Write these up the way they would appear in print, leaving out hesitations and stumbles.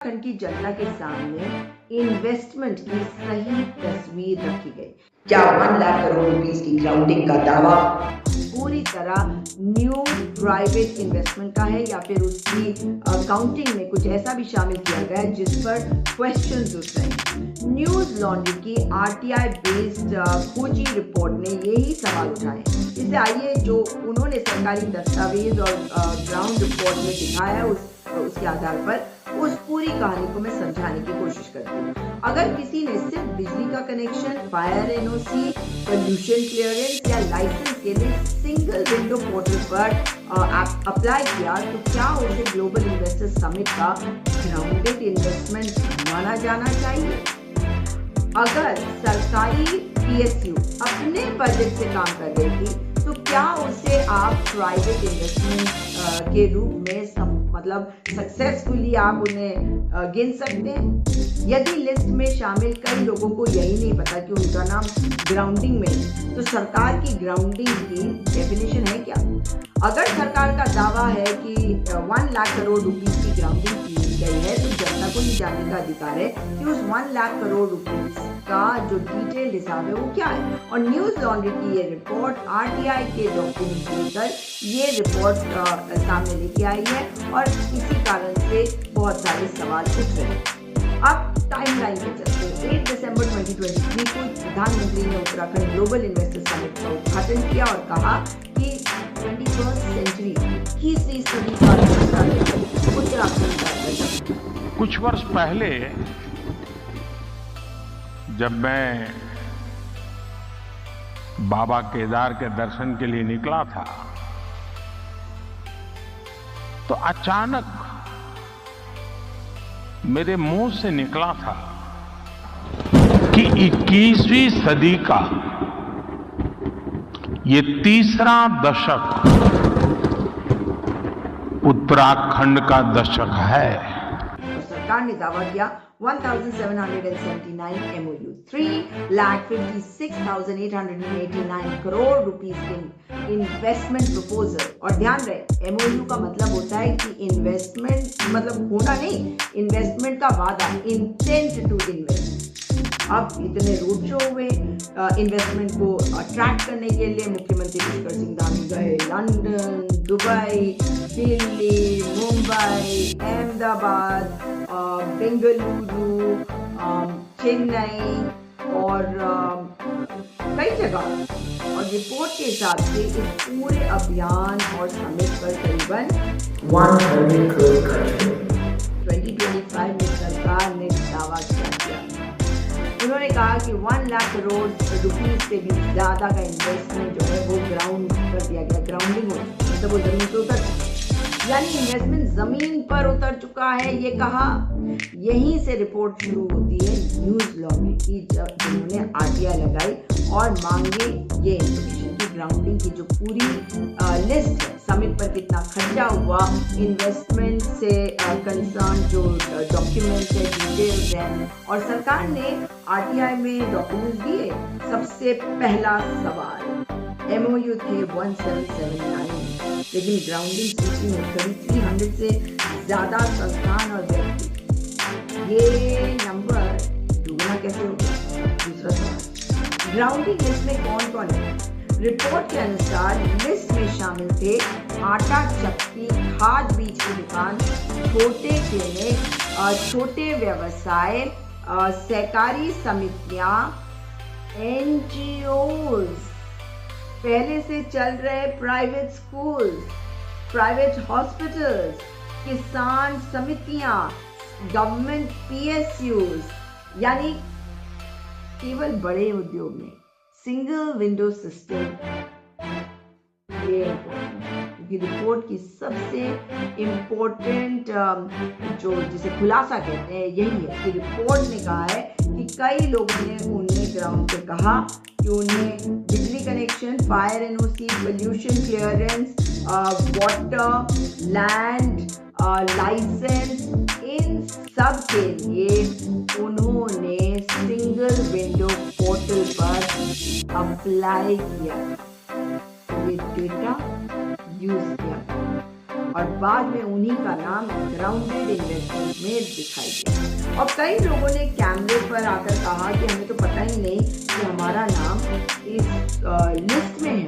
उत्तराखंड की जनता के सामने इन्वेस्टमेंट की सही तस्वीर रखी गई। क्या 1 लाख करोड़ रुपीस की ग्राउंडिंग का दावा पूरी तरह न्यू प्राइवेट इन्वेस्टमेंट का है या फिर उसकी काउंटिंग में कुछ ऐसा भी शामिल किया गया है जिस पर क्वेश्चंस उठ रहे हैं। न्यूज लॉन्ड्री की आरटीआई बेस्ड खोजी रिपोर्ट ने यही सवाल उठाए। इससे आइए जो उन्होंने सरकारी दस्तावेज और ग्राउंड रिपोर्ट में दिखाया है उसके आधार पर उस पूरी कहानी को मैं समझाने की कोशिश करती हूँ। अगर किसी ने सिर्फ बिजली का connection, fire NOC, pollution clearance या लाइसेंस के लिए सिंगल विंडो पोर्टल पर अप्लाई किया तो क्या उसे ग्लोबल इन्वेस्टर समिट का ग्राउंडेड इन्वेस्टमेंट माना जाना चाहिए? अगर सरकारी पीएसयू अपने बजट से काम कर रही थी तो क्या उसे आप प्राइवेट इन्वेस्टमेंट के रूप में सक्सेसफुली आप उन्हें गिन सकते हैं? यदि लिस्ट में शामिल कई लोगों को यही नहीं पता कि उनका नाम ग्राउंडिंग में है तो सरकार की ग्राउंडिंग की डेफिनेशन है क्या? अगर सरकार का दावा है कि 1 लाख करोड़ रुपीस की ग्राउंडिंग की गई है तो जनता को ये जानने का अधिकार है कि उस 1 लाख करोड़ रुपीस का जो डिटेल्ड हिसाब है वो क्या है। और न्यूज लॉन्ड्री की ये रिपोर्ट आरटीआई के डॉक्यूमेंट लेकर ये रिपोर्ट सामने लेके आई है और इसी कारण से बहुत सारे सवाल उठ रहे हैं। अब टाइमलाइन पे चलते हैं। 8 दिसंबर 2023 को प्रधानमंत्री ने उत्तराखंड ग्लोबल इन्वेस्टर समिट का उद्घाटन किया और कहा कि 21st सेंचुरी 21वीं सदी का उत्तराखंड का। कुछ वर्ष पहले जब मैं बाबा केदार के दर्शन के लिए निकला था तो अचानक मेरे मुंह से निकला था कि 21वीं सदी का ये तीसरा दशक उत्तराखंड का दशक है। सरकार ने दावा किया 1779 MOU, 3,56,889 करोड़ रुपीस के इन्वेस्टमेंट प्रपोजल। और ध्यान रहे MOU का मतलब होता है कि इन्वेस्टमेंट मतलब होना नहीं, इन्वेस्टमेंट का वादा, इंटेंट टू इन्वेस्ट। अब इतने रोड शो हुए इन्वेस्टमेंट को अट्रैक्ट करने के लिए। मुख्यमंत्री पुष्कर सिंह धामी गए लंदन, दुबई, दिल्ली, मुंबई, अहमदाबाद, बेंगलुरु, चेन्नई और कई जगह। और रिपोर्ट के हिसाब से इस पूरे अभियान और समिट पर करीबन 100 करोड़ खर्च। 2025 में सरकार ने दावा किया। उन्होंने कहा कि 1 लाख करोड़ रुपीस से भी ज्यादा का इन्वेस्टमेंट जो है वो ग्राउंड कर दिया गया। ग्राउंडिंग मतलब वो जमीन पे उतर चुका, यानी इन्वेस्टमेंट जमीन पर उतर चुका है। ये कहा, यहीं से रिपोर्ट शुरू होती है न्यूज लॉन्ड्री की, जब उन्होंने आरटीआई लगाई और मांगे ये इन्फॉर्मेशन की ग्राउंडिंग की जो पूरी लिस्ट है, समिट पर कितना खर्चा हुआ, इन्वेस्टमेंट से कंसर्न जो डॉक्यूमेंट्स है, डिटेल्स हैं। और सरकार ने आरटीआई में डॉक्यूमेंट्स दिए। सबसे पहला सवाल, MOU थे 1779, लेकिन ग्राउंडिंग सूची में करीब 300 से ज्यादा संस्थान और व्यक्ति। ये नंबर दुगना कैसे हो गया? दूसरा सवाल, ग्राउंडिंग लिस्ट में कौन कौन है? रिपोर्ट के अनुसार लिस्ट में शामिल थे आटा चक्की, खाद बीज की दुकान, छोटे क्लिनिक, छोटे व्यवसाय, सहकारी समितियां, NGOs, पहले से चल रहे प्राइवेट स्कूल्स, प्राइवेट हॉस्पिटल्स, किसान समितियां, गवर्नमेंट PSUs, यानी केवल बड़े उद्योग में सिंगल विंडो सिस्टम। ये क्योंकि रिपोर्ट की सबसे इम्पोर्टेंट जो जिसे खुलासा कहते हैं यही है कि रिपोर्ट ने कहा है कि कई लोगों ने उन्हें ग्राउंड पे कहा कि उन्हें बिजली connection, fire NOC, pollution clearance, water, land license, इन सब के लिए उन्होंने सिंगल विंडो पोर्टल पर अप्लाई किया, ये डेटा यूज किया। और बाद में उन्हीं का नाम ग्राउंडेड इन्वेस्टमेंट में दिखाई दिया। और कई लोगों ने कैमरे पर आकर कहा कि हमें तो पता ही नहीं कि हमारा नाम इस लिस्ट में है।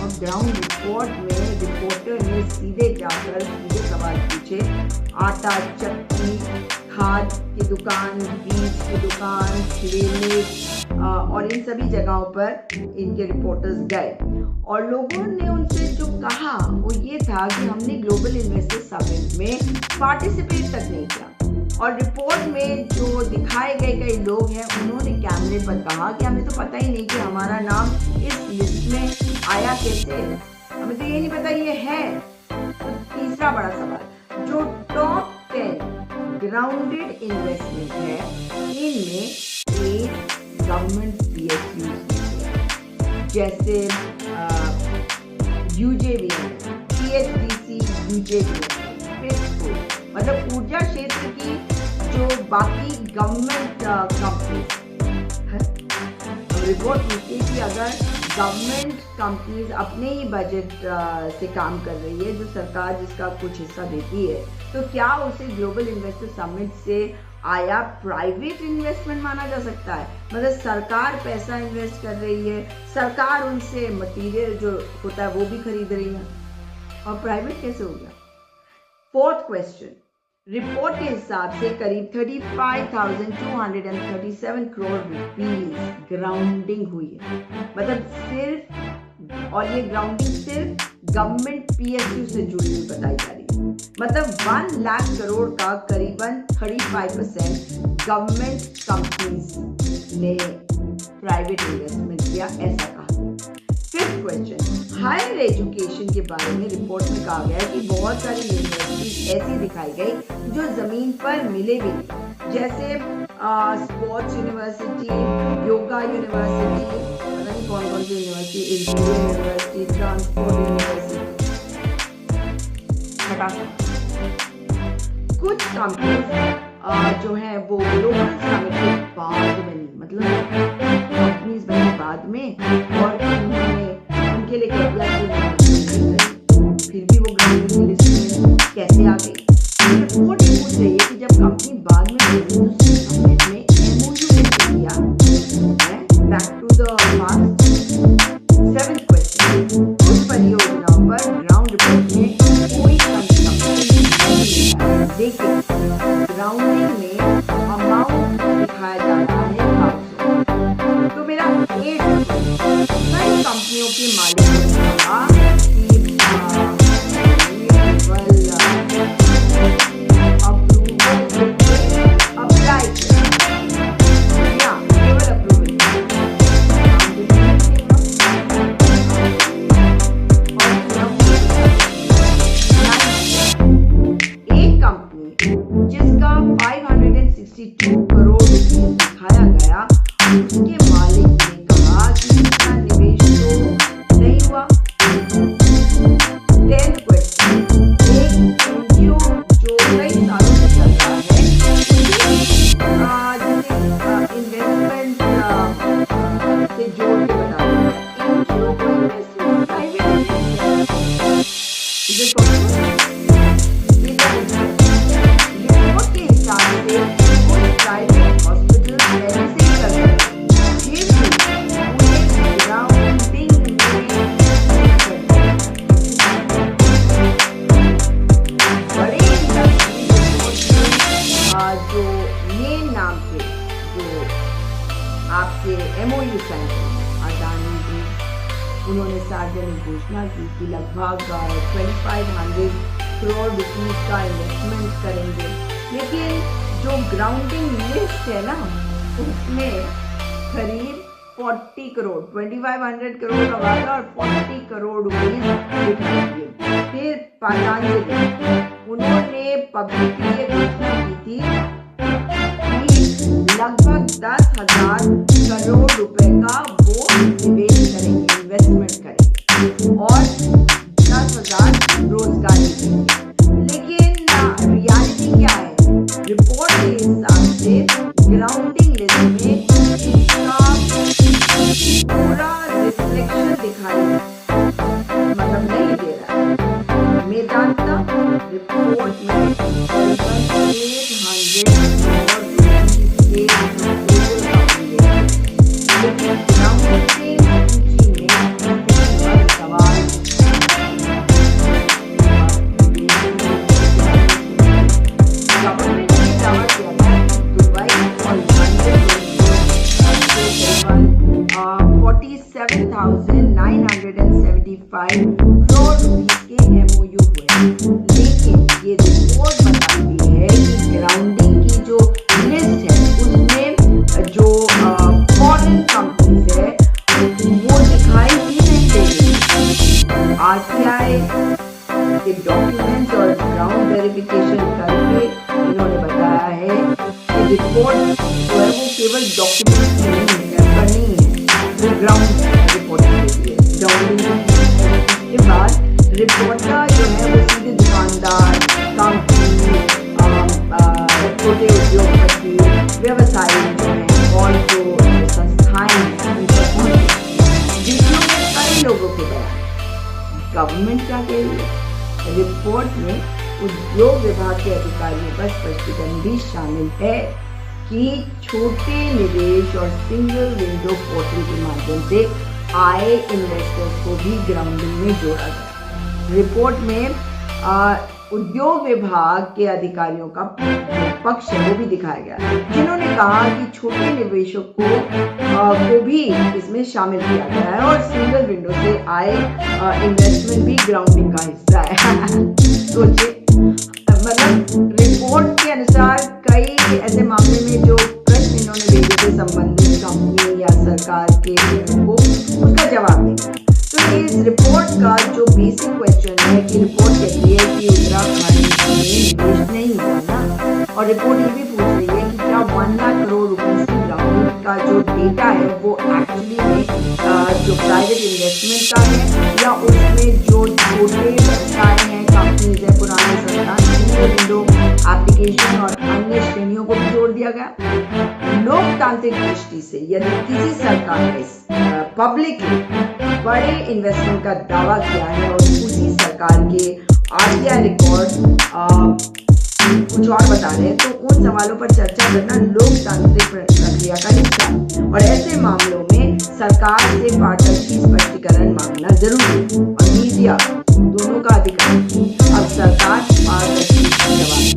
और ग्राउंड रिपोर्ट में रिपोर्टर ने सीधे जाकर सीधे सवाल पूछे। आटा, चक्की, खाद की दुकान, बीज की दुकान, क्लिनिक और इन सभी जगहों पर इनके रिपोर्टर्स गए और लोगों ने उनसे जो कहा वो ये था कि हमने ग्लोबल इन्वेस्टर्स समिट में पार्टिसिपेट तक नहीं किया। और रिपोर्ट में जो दिखाए गए कई लोग हैं उन्होंने कैमरे पर कहा कि हमें तो पता ही नहीं कि हमारा नाम इस लिस्ट में आया कैसे, हमें तो ये नहीं पता ये है। तो तीसरा बड़ा सवाल, जो टॉप 10 ग्राउंडेड इन्वेस्टमेंट है इनमें एक गवर्नमेंट PSUs जैसे UJVN, PHDC, UJVN, मतलब ऊर्जा क्षेत्र की जो बाकी गवर्नमेंट कंपनीज है। रिपोर्ट पूछती है कि अगर गवर्नमेंट कंपनीज अपने ही बजट से काम कर रही है, जो सरकार जिसका कुछ हिस्सा देती है, तो क्या उसे ग्लोबल इन्वेस्टर समिट से आया प्राइवेट इन्वेस्टमेंट माना जा सकता है? मतलब सरकार पैसा इन्वेस्ट कर रही है, सरकार उनसे मटेरियल जो होता है वो भी खरीद रही है, और प्राइवेट कैसे हो गया? फोर्थ क्वेश्चन, रिपोर्ट के हिसाब से करीब 35,237 करोड़ रुपीस ग्राउंडिंग हुई है। मतलब सिर्फ, और ये ग्राउंडिंग सिर्फ गवर्नमेंट PSU से जुड़ी हुई बताई जा रही है। मतलब 1 लाख करोड़ का करीबन 35% गवर्नमेंट कंपनीज ने प्राइवेट इन्वेस्टमेंट किया, ऐसा कहा। फिफ्थ क्वेश्चन, हायर एजुकेशन के बारे में रिपोर्ट में कहा गया है कि बहुत सारी यूनिवर्सिटीज ऐसी दिखाई गई जो जमीन पर मिले भी नहीं, जैसे स्पोर्ट्स यूनिवर्सिटी, योगा यूनिवर्सिटी, पता नहीं कौन कौन सी university, engineering university, transport university. कुछ कंपनीज जो है वो ग्लोबल समिट के बाद बनी, मतलब कंपनीज बनी बाद में, और उनके लिए फिर भी वो ग्राउंडिंग लिस्ट में कैसे आ गई? रिपोर्ट पूछ रही है कि जब कंपनी बाद में बनी तो समिट में MOU किया है। Back to the past. Seventh question, उस परियोजनाओं पर ग्राउंड रिपोर्ट में कोई लेकिन ग्राउंडिंग में अमाउंट दिखाया जा रहा है 500। तो मेरा 8 कई कंपनियों के मालिकों ने कहा कि अप्लाई या केवल अप्रूवल जिसका 562 करोड़ रुपए दिखाया गया, उसके मालिक ने कहा कि इतना निवेश तो नहीं हुआ। 10th क्वेश्चन, एक NGO जो कई सालों से चल रहा है, इन्वेस्टमेंट से जोड़ के बता रहा है, NGO को इन्वेस्टमेंट प्राइवेट प्राइवेट हॉस्पिटल ऐसे ही कर रहे हैं, ग्राउंडिंग बड़े जो मेन नाम थे जो आपसे MOU साइन करेंगे, अडानी जी, उन्होंने सार्वजनिक घोषणा की कि लगभग 2500 करोड़ रुपीस का इन्वेस्टमेंट करेंगे। लेकिन जो ग्राउंडिंग लिस्ट है ना, उसमें करीब 40 करोड़, 2500 करोड़ का वादा और 40 करोड़ रुपीस दिखाएंगे। फिर पतंजलि, उन्होंने पब्लिकली घोषणा की थी कि लगभग 10,000 करोड़ रुपए का वो निवेश करेंगे, इन्वेस्टमेंट करेंगे और 10,000 रोजगार देंगे। लेकिन रियलिटी क्या है? रिपोर्ट के हिसाब से ग्राउंडिंग लिस्ट में इसका पूरा रिफ्लेक्शन दिखाई मतलब नहीं दे रहा है। मैदान करोड़ रुपीस के MOU हुए, लेकिन ये रिपोर्ट बताती है कि ग्राउंडिंग की जो लिस्ट है उसमें जो फॉरेन कंपनीज है वो दिखाई ही नहीं दे रही। RTI के डॉक्यूमेंट्स और ग्राउंड वेरिफिकेशन करके इन्होंने बताया है कि रिपोर्ट जो है वो केवल डॉक्यूमेंट्स नहीं है, ग्राउंड रिपोर्टिंग के लिए ग्राउंडिंग के बाद रिपोर्टर जो है वो सीधे दुकानदार, कंपनी, छोटे उद्योगपति, व्यवसायी जो हैं और जो संस्थाएं हैं उन पर वीडियो में कई लोगों के बयान। गवर्नमेंट क्या कह रही है? रिपोर्ट में उद्योग विभाग के अधिकारियों का स्पष्टीकरण भी शामिल है कि छोटे निवेश और सिंगल विंडो पोर्टल के माध्यम से आए इन्वेस्टर्स को भी ग्राउंडिंग में जोड़ा गया। रिपोर्ट में उद्योग विभाग के अधिकारियों का पक्ष है वो भी दिखाया गया, जिन्होंने कहा कि छोटे निवेशकों को भी इसमें शामिल किया गया है और सिंगल विंडो से आए इन्वेस्टमेंट भी ग्राउंडिंग का हिस्सा है। सोचिए, मतलब रिपोर्ट के अनुसार कई ऐसे मामले में जो प्रश्न इन्होंने भेजे थे संबंधित कंपनी या सरकार के को उसका जवाब देना। तो इस रिपोर्ट का जो बेसिक क्वेश्चन है कि रिपोर्ट कहती है कि उत्तराखंड में निवेश नहीं हुआ ना, और रिपोर्ट ये भी पूछ रही है कि क्या 1 लाख करोड़ रुपए की ग्राउंडिंग का जो डेटा है वो एक्चुअली में जो प्राइवेट इन्वेस्टमेंट का है या उसमें जो छोटे व्यवसाय हैं, कंपनीज है, पुराने संस्थान, विंडो एप्लीकेशन और अन्य श्रेणियों को भी जोड़ दिया गया। लोकतांत्रिक दृष्टि से यदि किसी सरकार ने पब्लिक बड़े इन्वेस्टमेंट का दावा किया है और उसी सरकार के RTI रिकॉर्ड कुछ और बता रहे हैं, तो उन सवालों पर चर्चा करना लोकतांत्रिक प्रक्रिया का हिस्सा है और ऐसे मामलों में सरकार से पारदर्शी स्पष्टीकरण मांगना जरूरी है और मीडिया दोनों का अधिकार। अब सरकार पारदर्शी जवाब,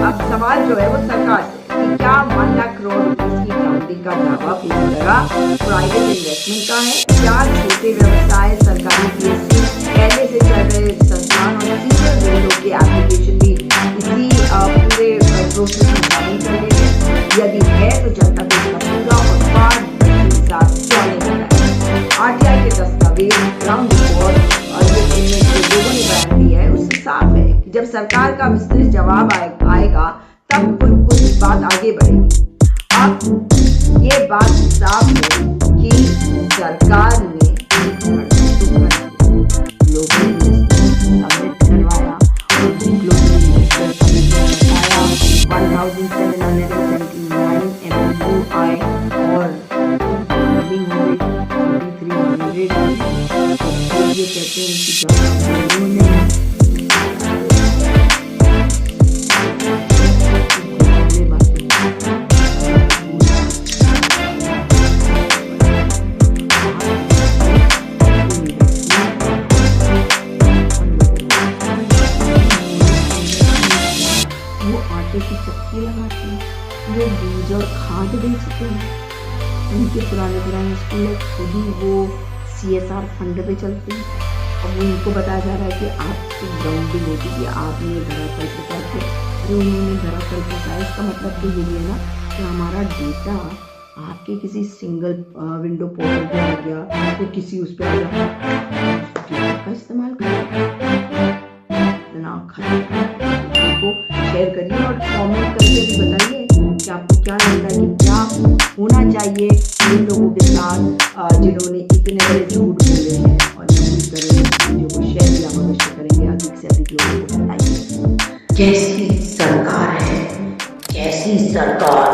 अब सवाल जो है वो सरकार से कि क्या 1 लाख करोड़ रुपए की ग्राउंडिंग का दावा पूरी तरह प्राइवेट इन्वेस्टमेंट का है? क्या छोटे व्यवसाय, सरकारी PSU, पहले से चल रहे संस्थान और सिंगल विंडो के एप्लीकेशन भी इसी पूरे प्रोसेस में शामिल कर लेंगे? यदि है तो जनता को इसका पूरा और पारदर्शी हिसाब क्यों नहीं मिला है? RTI के दस्तावेज, ग्राउंड रिपोर्ट और ये जो लोगों ने बयान दिया है उससे साफ है कि जब सरकार का विस्तृत जवाब आएगा तब कुछ बात आगे बढ़ेगी। अब ये बात साफ है कि सरकार ने ग्लोबल समिट करवाया और ग्लोबल इन्वेस्टर समिट में बताया 1779 MOU आए और फंडिंग हुई 300। ये कहते हैं कि की चक्की लगाते हैं, वो बीज और खाद बेचते हैं। उनके पुराने स्कूल खुद ही वो CSR फंड पे चलते हैं। अब वो इनको बताया जा रहा है कि आपकी ग्राउंडिंग होती है, आपने धरातल पे करके, अरे उन्होंने धरातल पे कहा, इसका मतलब तो यही है ना कि हमारा डेटा आपके किसी सिंगल विंडो पोर्टल पे आ गया तो किसी उस पर आ गया, डेटा का इस्तेमाल करें ना को शेयर करिए और कमेंट करके भी बताइए कि आपको क्या लगता है कि क्या होना चाहिए उन लोगों के साथ जिन्होंने इतने बड़े झूठ बोले हैं और इस तरह वीडियो को शेयर भी आप अवश्य करेंगे, अधिक से अधिक लोगों को बताइए। कैसी सरकार है, कैसी सरकार।